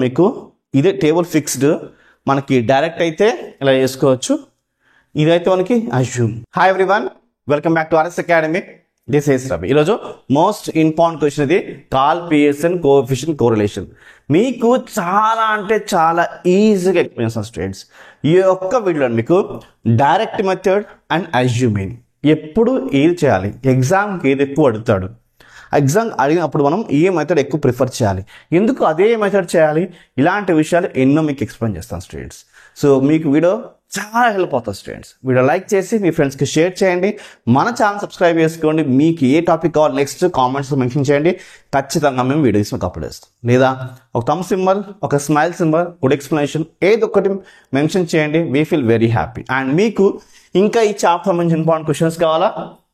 మీకు ఇదే table fixed, మనకి డైరెక్ట్ అయితే ఇలా చేసుకోవచ్చు, ఇదైతే మనకి assume. Hi everyone, welcome back to RS academy. This is Ravi. ఈరోజు మోస్ట్ ఇంపార్టెంట్ క్వశ్చన్ ఇది, కాల్ పియర్సన్ కోఎఫిషియంట్ కోరిలేషన్. మీకు చాలా అంటే చాలా ఈజీగా ఎక్స్ప్లెయిన్ చేస్తాను స్టూడెంట్స్. ఈ ఒక్క వీడియోలో మీకు డైరెక్ట్ మెథడ్ అండ్ అజ్యూమింగ్ ఎప్పుడు ఏది చేయాలి, ఎగ్జామ్కి ఏది ఎక్కువ అడుగుతాడు, ఎగ్జామ్ అడిగినప్పుడు మనం ఏ మెథడ్ ఎక్కువ ప్రిఫర్ చేయాలి, ఎందుకు అదే మెథడ్ చేయాలి, ఇలాంటి విషయాలు ఎన్నో మీకు ఎక్స్ప్లెయిన్ చేస్తాను స్టూడెంట్స్. సో మీకు వీడియో చాలా హెల్ప్ అవుతుంది స్టూడెంట్స్. వీడియో లైక్ చేసి మీ ఫ్రెండ్స్కి షేర్ చేయండి, మన ఛానల్ సబ్స్క్రైబ్ చేసుకోండి. మీకు ఏ టాపిక్ కావాలి నెక్స్ట్ కామెంట్స్ మెన్షన్ చేయండి, ఖచ్చితంగా మేము వీడియోస్ మీకు అప్లోడ్ చేస్తాం. లేదా ఒక థమ్ సింబల్, ఒక స్మైల్ సింబల్, గుడ్ ఎక్స్ప్లెనేషన్ ఏదో ఒకటి మెన్షన్ చేయండి. We feel very happy. And మీకు ఇంకా ఈ చాప్టర్ సంబంధించిన ఇంపార్టెంట్ క్వశ్చన్స్ కావాలా,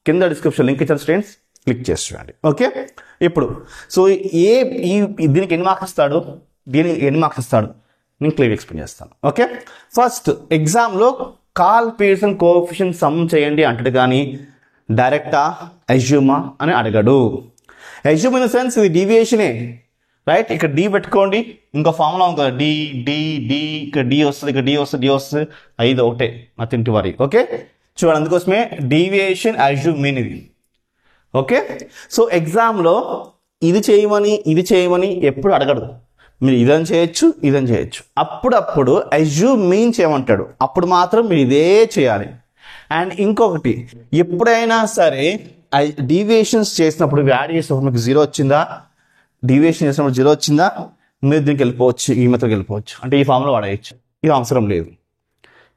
కింద డిస్క్రిప్షన్ లింక్ ఇచ్చాను స్టూడెంట్స్, క్లిక్ చేసి చూడండి. ఓకే, ఇప్పుడు సో దీనికి ఎన్ని మార్క్స్ ఇస్తాడు, దీనికి ఎన్ని మార్క్స్ ఇస్తాడు, నేను క్లియర్ ఎక్స్ప్లెయిన్ చేస్తాను. ఓకే, ఫస్ట్ ఎగ్జామ్లో కాల్ పియర్సన్ కోఎఫిషియంట్ సమ్ చేయండి అంటాడు, కానీ డైరెక్టా అజ్యూమా అని అడగడు. అజ్యూమ్ ఇన్ ద సెన్స్ ఇది డీవియేషనే, రైట్? ఇక్కడ డి పెట్టుకోండి, ఇంకో ఫార్ములా ఉంది కదా, డి డి డి, ఇక్కడ డి వస్తుంది, ఇక్కడ డి వస్తుంది, డి వస్తుంది, ఐదు ఒకటే నథింగ్ టు వరీ. ఓకే, చూడండి, అందుకోసమే డీవియేషన్ అజ్యూమ్ మీన్ ఇది. ఓకే, సో ఎగ్జామ్లో ఇది చేయమని ఎప్పుడు అడగడు. మీరు ఇదని చేయొచ్చు, ఇదని చేయొచ్చు. అప్పుడప్పుడు అజ్యూమ్ మీన్ చేయమంటాడు, అప్పుడు మాత్రం మీరు ఇదే చేయాలి. అండ్ ఇంకొకటి, ఎప్పుడైనా సరే డీవియేషన్స్ చేసినప్పుడు యాడ్ చేసినప్పుడు మీకు జీరో వచ్చిందా, డీవియేషన్ చేసినప్పుడు జీరో వచ్చిందా, మీరు దీనికి వెళ్ళిపోవచ్చు, ఈ మెథడ్కి వెళ్ళిపోవచ్చు, అంటే ఈ ఫామ్లో వాడేయచ్చు, ఇది అవసరం లేదు,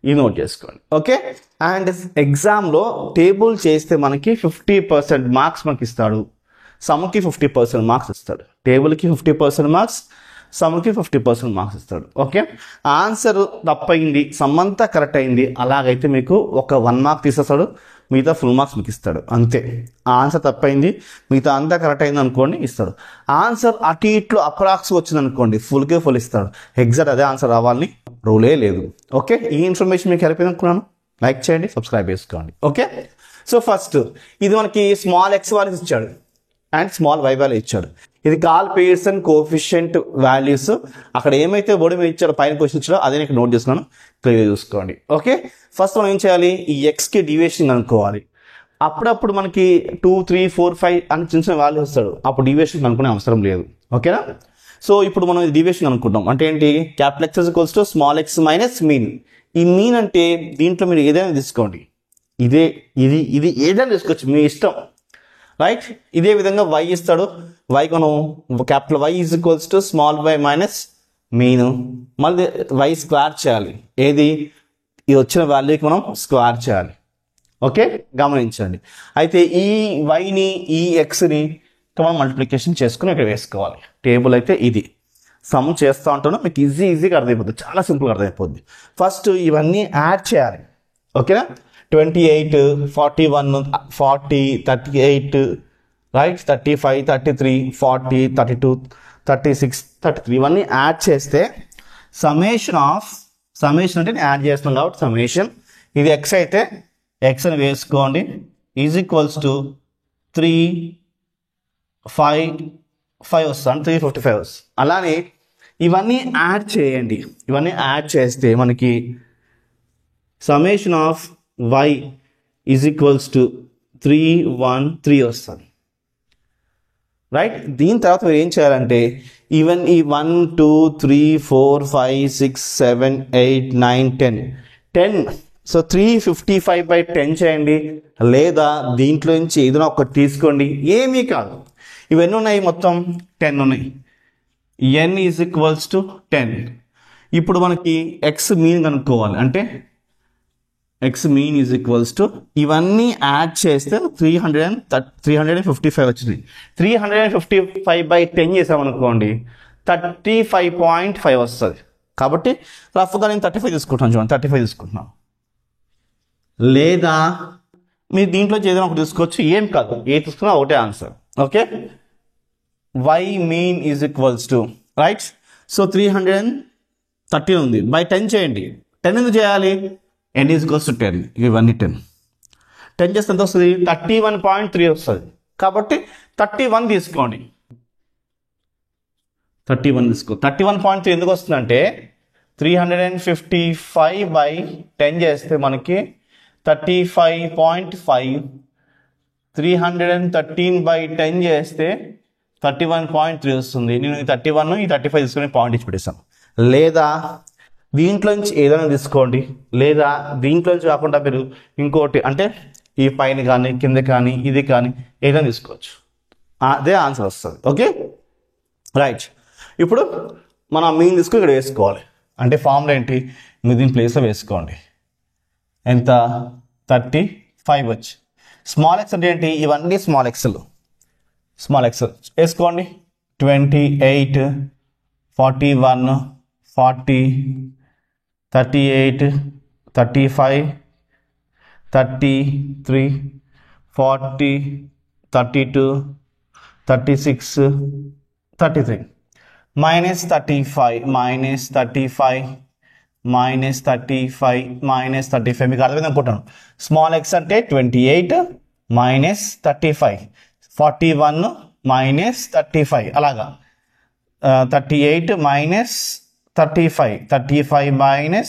ఇది నోట్ చేసుకోండి. ఓకే, అండ్ ఎగ్జామ్లో టేబుల్ చేస్తే మనకి 50% మార్క్స్ మనకి ఇస్తాడు, సమ్కి 50% మార్క్స్ ఇస్తాడు, టేబుల్కి 50% మార్క్స్, సమ్కి 50% మార్క్స్ ఇస్తాడు. ఓకే, ఆన్సర్ తప్పయింది, సమ్ అంతా కరెక్ట్ అయింది, అలాగైతే మీకు ఒక 1 మార్క్ తీసేస్తాడు, మిగతా ఫుల్ మార్క్స్ మీకు ఇస్తాడు, అంతే. ఆన్సర్ తప్పైంది, మిగతా అంతా కరెక్ట్ అయింది అనుకోండి, ఇస్తాడు. ఆన్సర్ అటు ఇట్లు అప్రాక్స్ వచ్చింది అనుకోండి, ఫుల్కే ఫుల్ ఇస్తాడు. ఎగ్జాక్ట్ అదే ఆన్సర్ రావాలని రూలే లేదు. ఓకే, ఈ ఇన్ఫర్మేషన్ మీకు హెల్ప్ అయింది అనుకున్నాను. లైక్ చేయండి, సబ్స్క్రైబ్ చేసుకోండి. ఓకే, సో ఫస్ట్ ఇది మనకి స్మాల్ ఎక్స్ వాల్యూస్ ఇచ్చాడు అండ్ స్మాల్ వై వాల్యూ ఇచ్చాడు. ఇది కాల్ పియర్సన్ కోఎఫిషియంట్ వాల్యూస్. అక్కడ ఏమైతే బోర్డు మీద ఇచ్చాడో, పైన క్వశ్చన్ ఇచ్చాడో అదే నేను నోట్ చేసుకున్నాను, క్లియర్ చూసుకోండి. ఓకే, ఫస్ట్ మనం ఏం చేయాలి, ఈ ఎక్స్కి డీవియేషన్ అనుకోవాలి. అప్పుడప్పుడు మనకి 2, 3, 4, 5 అని చిన్న చిన్న వాల్యూ వస్తాడు, అప్పుడు డీవియేషన్ అనుకునే అవసరం లేదు. ఓకేనా? సో ఇప్పుడు మనం డీవియేషన్ అనుకుంటాం అంటే ఏంటి, capital X equals to small X minus mean. ఈ మీన్ అంటే దీంట్లో మీరు ఏదైనా తీసుకోండి, ఇది ఏదైనా తీసుకోవచ్చు, మీ ఇష్టం, రైట్? ఇదే విధంగా వై ఇస్తాడు, వై కొను capital y is equals to small y minus mean, మళ్ళీ వై స్క్వేర్ చేయాలి, ఏది ఇది వచ్చిన వాల్యూకి మనం స్క్వేర్ చేయాలి. ఓకే, గమనించండి. అయితే ఈ వైని ఈ ఎక్స్ని మనం మల్టిప్లికేషన్ చేసుకుని ఇక్కడ వేసుకోవాలి. టేబుల్ అయితే ఇది సమ్ చేస్తూ ఉంటాను, మీకు ఈజీగా అర్థమైపోతుంది, చాలా సింపుల్గా అర్థమైపోద్ది. ఫస్ట్ ఇవన్నీ యాడ్ చేయాలి. ఓకేనా? 28, 41, 40, 38, రైట్, 35, 33, 40, 32, 36, 33 ఇవన్నీ యాడ్ చేస్తే సమ్మేషన్ అంటే యాడ్ చేస్తున్నాం కాబట్టి సమ్మేషన్, ఇది ఎక్స్ అయితే ఎక్స్ అని వేసుకోండి, ఈజ్ ఈక్వల్స్ టు 3, 5 వస్తుంది, 355 వస్తుంది. అలానే ఇవన్నీ యాడ్ చేయండి, ఇవన్నీ యాడ్ చేస్తే మనకి summation of y is equals to 313 వస్తుంది, రైట్? దీని తర్వాత మీరు ఏం చేయాలంటే ఈవెన్ ఈ 1, 2, 3, 4, 5, 6, 7, 8, 9, 10. సో 355/10 చేయండి, లేదా దీంట్లో నుంచి ఏదైనా ఒకటి తీసుకోండి, ఏమీ కాదు. ఇవన్నీ ఉన్నాయి, మొత్తం 10 ఉన్నాయి. n is equals to 10. ఇప్పుడు మనకి ఎక్స్ మీన్ కనుక్కోవాలి, అంటే X mean is equals to ఇవన్నీ యాడ్ చేస్తే 355 వచ్చింది. 355/10 చేసామనుకోండి 35.5 వస్తుంది. కాబట్టి రఫ్గా నేను 35 తీసుకుంటాను, చూడండి 35 తీసుకుంటున్నాను. లేదా మీరు దీంట్లో ఏదైనా ఒకటి తీసుకోవచ్చు, ఏం కాదు, ఏ తీసుకున్నా ఒకటే answer. Okay, y mean is equals to, right? So 330 ఉంది, బై 10 చేయండి. 10 ఎందుకు చేయాలి, n ఈజ్ ఈక్వల్స్ టు 10, ఇవన్నీ 10 చేస్తే ఎంత వస్తుంది, 31.3 వస్తుంది. కాబట్టి 31 తీసుకోండి. 31 తీసుకో. 31.3 ఎందుకు వస్తుందంటే 355/10 చేస్తే మనకి 35.5, 313/10 చేస్తే 31.3 వస్తుంది. నేను ఈ 31 ఈ 35 తీసుకుని పాయింట్ ఇచ్చి పెట్టేస్తాను. లేదా దీంట్లోంచి ఏదైనా తీసుకోండి, లేదా దీంట్లోంచి కాకుండా మీరు ఇంకోటి అంటే ఈ పైన కానీ కింద కానీ ఇది కానీ ఏదైనా తీసుకోవచ్చు. అదే ఆన్సర్ వస్తుంది. Okay right. ఇప్పుడు మనం మీన్ తీసుకుని ఇక్కడ వేసుకోవాలి. అంటే ఫార్ములా ఏంటి, మీరు దీని ప్లేస్లో వేసుకోండి. ఎంత 35 వచ్చి స్మాల్ ఎక్స్ అంటే ఏంటి, ఇవన్నీ స్మాల్ ఎక్స్లు. స్మాల్ ఎక్స్ వేసుకోండి. 28, 41, 40, 38, 35, 33, 40, 32, 36, 33, minus 35, minus 35, minus 35, minus 35. మీకు అర్థమైంది అనుకుంటాను. స్మాల్ ఎక్స్ అంటే 28 minus 35, 41 minus 35 అలాగా. 38 minus 35, 35 minus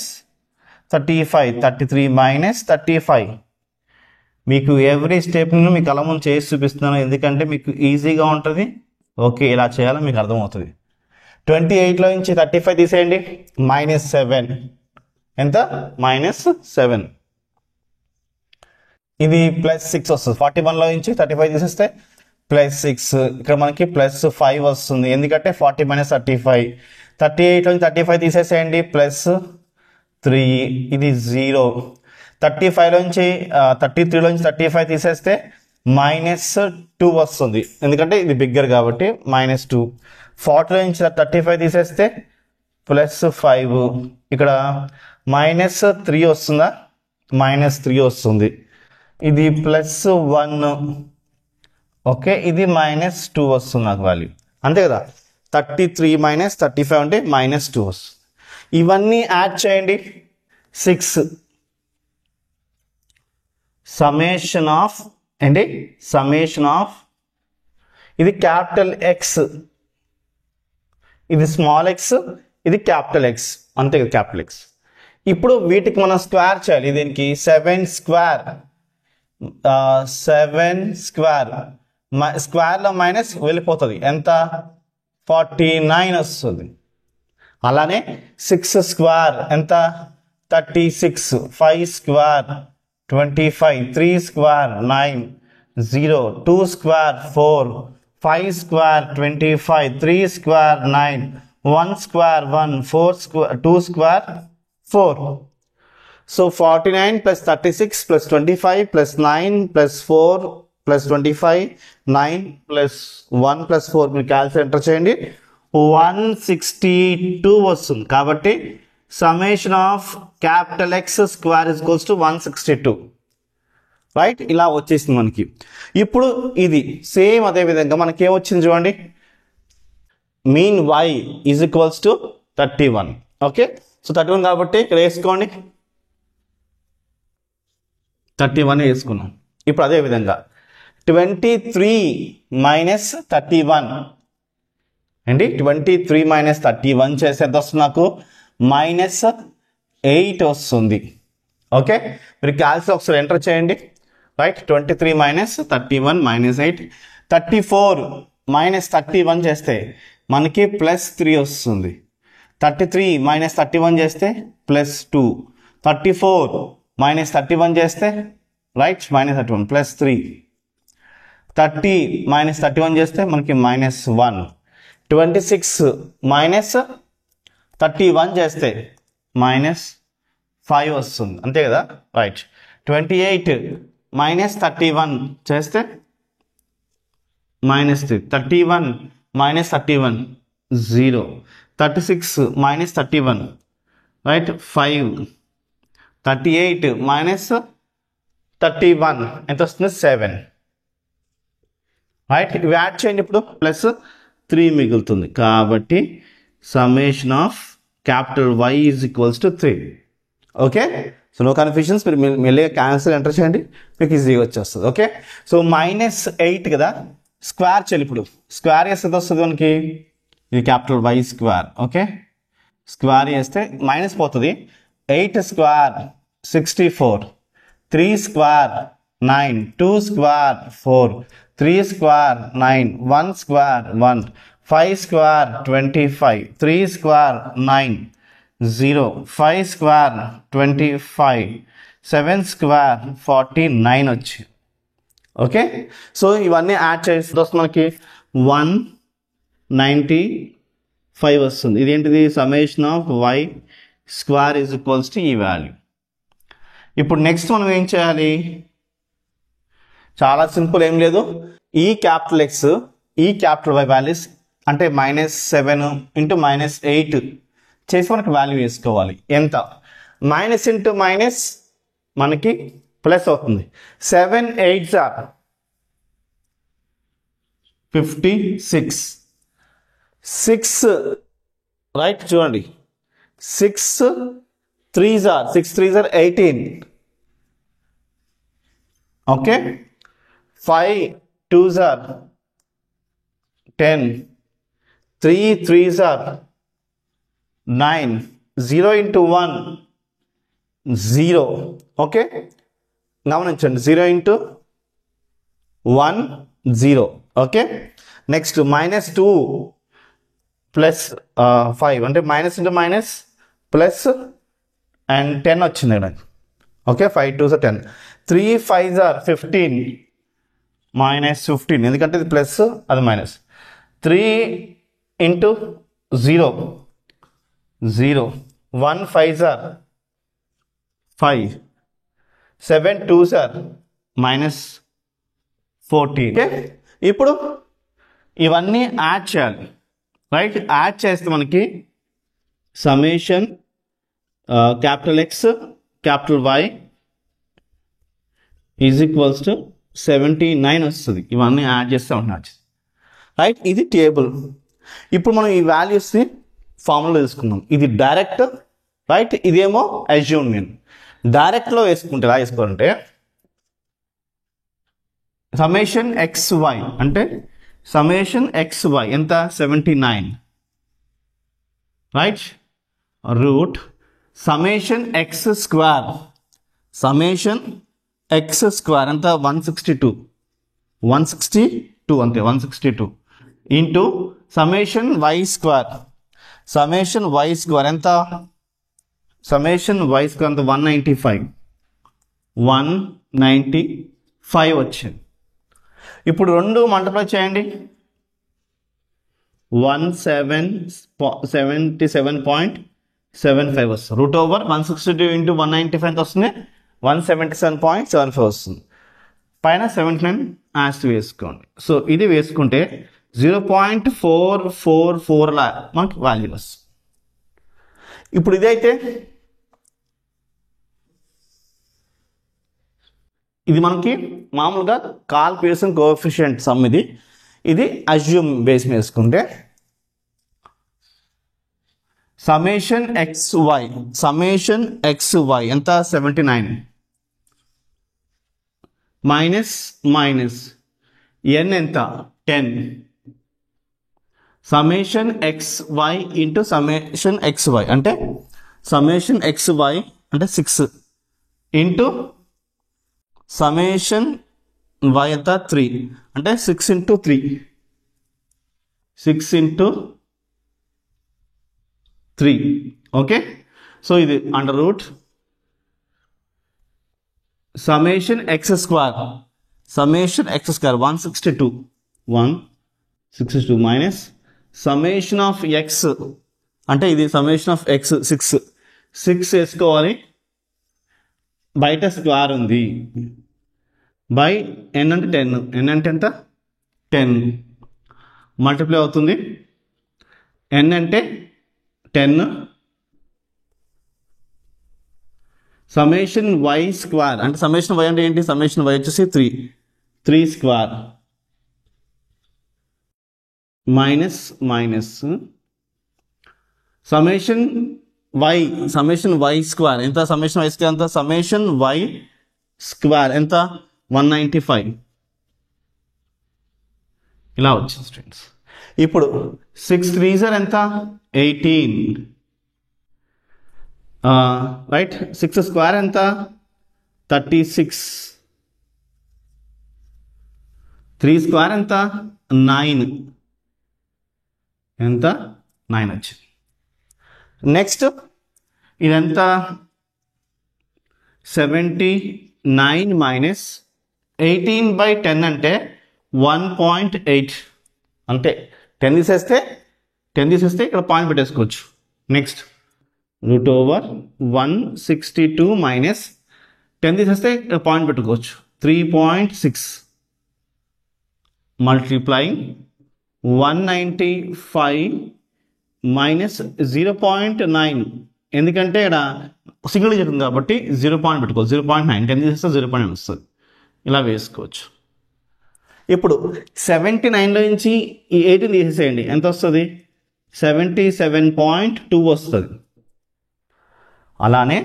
35, 33 minus 35. మీకు ఎవ్రీ స్టెప్ను మీకు అలా ముందు చేసి చూపిస్తున్నాను, ఎందుకంటే మీకు ఈజీగా ఉంటుంది. ఓకే, ఇలా చేయాలో మీకు అర్థమవుతుంది. 28లో నుంచి 35 తీసేయండి, -7. ఎంత, -7. ఇది +6 వస్తుంది. 41లో నుంచి 35 తీసేస్తే +6. ఇక్కడ మనకి +5 వస్తుంది, ఎందుకంటే 40 - 35. 38లో నుంచి 35 తీసేసేయండి, +3. ఇది 0. 35లో నుంచి 33లో నుంచి 35 తీసేస్తే -2 వస్తుంది, ఎందుకంటే ఇది బిగ్గర్ కాబట్టి -2. 40లో నుంచి 35 తీసేస్తే +5. ఇక్కడ -3 వస్తుందా, -3 వస్తుంది. ఇది +1. ఓకే, ఇది -2 వస్తుంది నాకు వాల్యూ, అంతే కదా. 33 - 35 అంటే -2 వస్తుంది. ఇవన్నీ యాడ్ చేయండి. 6 సమ్మేషన్ ఆఫ్ ఏంటి, సమ్మేషన్ ఆఫ్ ఇది క్యాపిటల్ ఎక్స్, ఇది స్మాల్ ఎక్స్, ఇది క్యాపిటల్ ఎక్స్, అంతే కదా, క్యాపిటల్ ఎక్స్. ఇప్పుడు వీటికి మనం స్క్వేర్ చేయాలి. దీనికి 7 స్క్వేర్, 7 స్క్వేర్, స్క్వేర్లో మైనస్ వెళ్ళిపోతుంది, ఎంత 49 వస్తుంది. అలానే 6 స్క్వేర్ ఎంత 36, 5 square 25, 3 square 9, 0, 2 square 4, 5 square 25, 3 square 9, 1 square 1, 4 square 2 square 4. So 49 + 36 + 25 + 9 + 4 + 25, 9 + 1 + 4 మీరు క్యాల్కులేటర్ ఎంటర్ చేయండి, 162 వస్తుంది. కాబట్టి summation of capital X square = 162, right. ఇలా వచ్చేసింది మనకి. ఇప్పుడు ఇది సేమ్ అదే విధంగా మనకి ఏమొచ్చింది చూడండి, మీన్ y = 31. ఓకే, సో 31 కాబట్టి ఇక్కడ వేసుకోండి, 31 వేసుకున్నాం. ఇప్పుడు అదే విధంగా 23 - 31 అండి, 23 - 31 చేస్తే ఎంత వస్తుంది నాకు, -8 వస్తుంది. ఓకే, మీరు క్యాల్కులేటర్ ఒకసారి ఎంటర్ చేయండి, రైట్. 23 - 31 -8. 34 - 31 చేస్తే మనకి +3 వస్తుంది. 33 - 31 చేస్తే +2. 34 - 31 చేస్తే రైట్ -31 +3. 30 - 31 చేస్తే మనకి -1. 26 - 31 చేస్తే -5 వస్తుంది, అంతే కదా, రైట్. 28 - 31 చేస్తే -3. 31 - 31 0. 36 - 31 రైట్ 5. 38 - 31 ఎంత వస్తుంది, 7, రైట్. ఇవి యాడ్ చేయండి. ఇప్పుడు +3 మిగులుతుంది. కాబట్టి summation of capital y = 3. Okay, so no confusions, మీరు మెల్లిగా క్యాన్సిల్ ఎంటర్ చేయండి, మీకు ఈజీగా వచ్చేస్తుంది. ఓకే, సో -8 కదా, స్క్వేర్ చేయాలి. ఇప్పుడు స్క్వేర్ చేస్తే ఎంత వస్తుంది మనకి, ఇది capital y square. Okay, square చేస్తే మైనస్ పోతుంది. 8 square 64, 3 square 9, 2 square 4, 3 square 9, 1 square 1, 5 square 25, 3 square 9, 0, 5 square 25, 7 square 49 వచ్చి. ఓకే, సో ఇవన్నీ యాడ్ చేస్తే మనకి 195 వస్తుంది. ఇదేంటిది? Summation of y square is equals to ఈ వాల్యూ. ఇప్పుడు నెక్స్ట్ మనం ఏం చేయాలి? చాలా సింపుల్, ఏం లేదు. ఈ క్యాపిటల్ ఎక్స్ ఈ క్యాపిటల్ వై వాల్యూస్ అంటే -7 ఇంటూ -8 చేసి మనకి వాల్యూ వేసుకోవాలి. ఎంత? మైనస్ ఇంటూ మైనస్ మనకి ప్లస్ అవుతుంది. 7 8 56, 6 రైట్, చూడండి 6 3 18. Okay, 5 2 10, 3 3 9, 0 into 1 0. ఓకే, గమనించండి, 0 into 1 0. ఓకే, నెక్స్ట్ -2 ప్లస్ 5 అంటే minus into minus plus and 10 వచ్చింది ఇక్కడ. ఓకే, 5 2 10, 3 5 15 -15 ఎందుకంటే ఇది ప్లస్ అది మైనస్. 3 into 0 0, 1 5 5, 7 2 -14. ఓకే, ఇప్పుడు ఇవన్నీ యాడ్ చేయాలి. రైట్, యాడ్ చేస్తే మనకి summation capital x capital y is equals to 79 వస్తుంది. ఇవన్నీ యాడ్ చేస్తే ఉంటున్నాయి. రైట్, ఇది టేబుల్. ఇప్పుడు మనం ఈ వాల్యూస్ని ఫార్ములా తీసుకుందాం. ఇది డైరెక్ట్, రైట్, ఇదేమో అజ్యూమ్. నేను డైరెక్ట్లో వేసుకుంటే ఎలా వేసుకోవాలంటే సమ్మేషన్ ఎక్స్ వై అంటే సమ్మేషన్ ఎక్స్ వై ఎంత? 79, right, root summation x square ఎంత? 162 అంతే, 162 ఇంటూ సమ్మేషన్ వై స్క్వేర్ ఎంత? సమ్మేషన్ వై స్క్వేర్ ఎంత? 195 వచ్చింది. ఇప్పుడు రెండు మల్టిప్లై చేయండి. 177.75 వస్తుంది. రూట్ ఓవర్ 162 ఇంటూ 195 ఎంత వస్తుంది? 177.75 వస్తుంది. పైన 79 యాస్ట్ వేసుకోండి. సో ఇది వేసుకుంటే 0.444 లా మనకి వాల్యూ వస్తుంది. ఇప్పుడు ఇదైతే ఇది మనకి మామూలుగా కాల్ పీర్సన్ కోఎఫిషియంట్ సమ్. ఇది అజ్యూమ్ బేస్ మీద వేసుకుంటే సమ్మేషన్ ఎక్స్ వై ఎంత? 79 మైనస్ ఎన్ ఎంత? 10. Summation x y into summation x y అంటే సమ్మేషన్ ఎక్స్ వై అంటే 6 ఇంటూ సమ్మేషన్ వై ఎంత? 3 అంటే 6 into 3 ఓకే, సో ఇది under root summation x square 162 minus summation of X అంటే ఇది సమ్మేషన్ ఆఫ్ ఎక్స్ 6 వేసుకోవాలి. బయట స్క్వేర్ ఉంది. బై ఎన్ అంటే 10, ఎన్ అంటే ఎంత? 10 మల్టిప్లై అవుతుంది. ఎన్ అంటే 10 సమ్మేషన్ వై స్క్వేర్ అంటే సమ్మేషన్ వై అంటే ఏంటి? సమ్మేషన్ వై వచ్చేసి 3 square minus summation y square ఎంత? సమ్మేషన్ వై స్క్వేర్ ఎంత? సమ్మేషన్ వై స్క్వేర్ ఎంత? 195 ఇలా వచ్చింది స్టూడెంట్స్. ఇప్పుడు 6 3s ఎంత 18 రైట్ 6 స్క్వేర్ ఎంత 36 3 స్క్వేర్ ఎంత 9 ఎంత 9 వచ్చింది. నెక్స్ట్ ఇదంతా 79 మైనస్ 18/10 అంటే 1.8 అంటే 10 తీసేస్తే ఇక్కడ పాయింట్ పెట్టేసుకోవచ్చు. నెక్స్ట్ √162 మైనస్ 10 తీసేస్తే ఇక్కడ పాయింట్ పెట్టుకోవచ్చు 3.6 మల్టిప్లైయింగ్ 195 మైనస్ 0.9 ఎందుకంటే ఇక్కడ సింగిల్ డిజిట్ ఉంది కాబట్టి 0 పాయింట్ పెట్టుకోవచ్చు 0.9 10 తీసేస్తే 0.9 వస్తుంది. ఇలా వేసుకోవచ్చు. ఇప్పుడు 79లో నుంచి ఈ 18 తీసేసేయండి ఎంత వస్తుంది 77.2 వస్తుంది. అలానే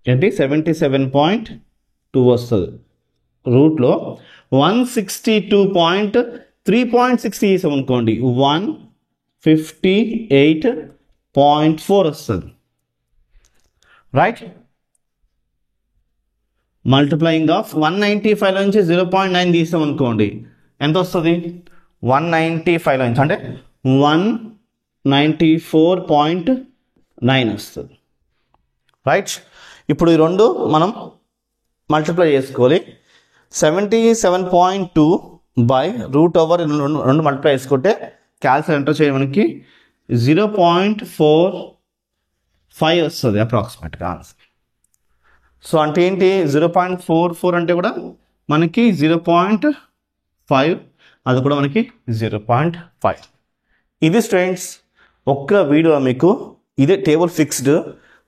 ఏంటి 77.2 వస్తుంది. రూట్లో 162.3.6 తీసాం అనుకోండి 158.4 వస్తుంది. రైట్ మల్టిప్లయింగ్ ఆఫ్ 195 నుంచి 0.9 తీసాం అనుకోండి ఎంత వస్తుంది 195 నుంచి అంటే 194.9 వస్తుంది. రైట్ ఇప్పుడు ఈ రెండు మనం మల్టిప్లై చేసుకోవాలి. 77.2 బై √2 మల్టిప్లై చేసుకుంటే క్యాల్కులేటర్ ఎంటర్ చేయడానికి 0.45 వస్తుంది అప్రాక్సిమేట్గా ఆన్సర్. సో అంటే ఏంటి 0.44 అంటే కూడా మనకి 0.5 అది కూడా మనకి 0.5. ఇది స్టూడెంట్స్ ఒక్క వీడియో మీకు ఇదే టేబుల్ ఫిక్స్డ్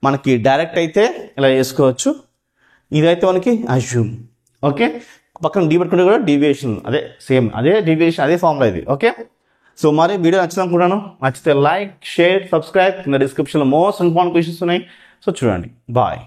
మనకి డైరెక్ట్ అయితే ఇలా చేసుకోవచ్చు. ఇదైతే మనకి అజ్యూమ్ ఓకే పక్కన డీ పెట్టుకుంటే కూడా డీవియేషన్ అదే సేమ్ అదే డీవియేషన్ అదే ఫార్ములా ఇది ఓకే. సో మరి వీడియో నచ్చింది అనుకుంటాను. నచ్చితే లైక్ షేర్ సబ్స్క్రైబ్ కింద డిస్క్రిప్షన్లో మోస్ట్ ఇంపార్టెంట్ క్వశ్చన్స్ ఉన్నాయి. సో చూడండి బాయ్.